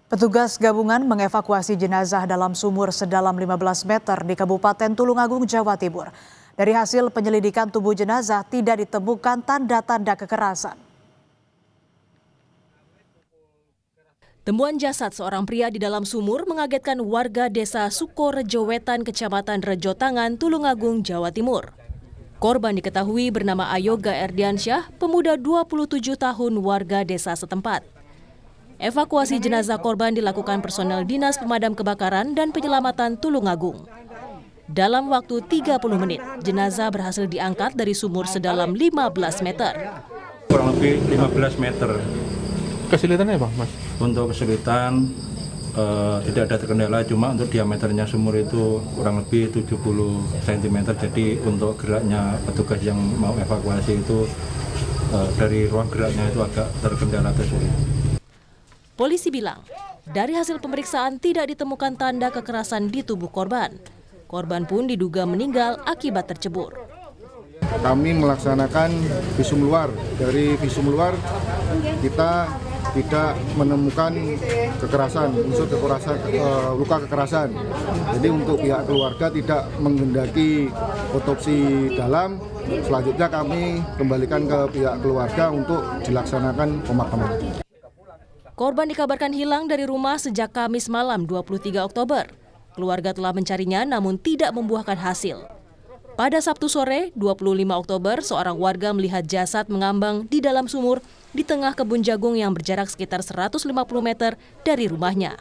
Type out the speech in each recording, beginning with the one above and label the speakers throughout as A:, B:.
A: Petugas gabungan mengevakuasi jenazah dalam sumur sedalam 15 meter di Kabupaten Tulungagung, Jawa Timur. Dari hasil penyelidikan tubuh jenazah tidak ditemukan tanda-tanda kekerasan.
B: Temuan jasad seorang pria di dalam sumur mengagetkan warga desa Sukorejo Wetan, Kecamatan Rejo Tangan, Tulungagung, Jawa Timur. Korban diketahui bernama Ayoga Erdiansyah, pemuda 27 tahun warga desa setempat. Evakuasi jenazah korban dilakukan personel Dinas Pemadam Kebakaran dan Penyelamatan Tulungagung. Dalam waktu 30 menit, jenazah berhasil diangkat dari sumur sedalam 15 meter.
C: Kurang lebih 15 meter.
D: Kesulitannya apa, Mas?
C: Untuk kesulitan tidak ada terkendala, cuma untuk diameternya sumur itu kurang lebih 70 cm. Jadi untuk geraknya petugas yang mau evakuasi itu dari ruang geraknya itu agak terkendala atau sulit.
B: Polisi bilang, dari hasil pemeriksaan tidak ditemukan tanda kekerasan di tubuh korban. Korban pun diduga meninggal akibat tercebur.
E: Kami melaksanakan visum luar. Dari visum luar kita tidak menemukan kekerasan, unsur kekerasan, luka kekerasan. Jadi untuk pihak keluarga tidak menghendaki otopsi dalam. Selanjutnya kami kembalikan ke pihak keluarga untuk dilaksanakan pemakaman.
B: Korban dikabarkan hilang dari rumah sejak Kamis malam 23 Oktober. Keluarga telah mencarinya namun tidak membuahkan hasil. Pada Sabtu sore 25 Oktober, seorang warga melihat jasad mengambang di dalam sumur di tengah kebun jagung yang berjarak sekitar 150 meter dari rumahnya.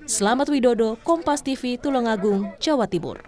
B: Slamet Widodo, Kompas TV, Tulungagung, Jawa Timur.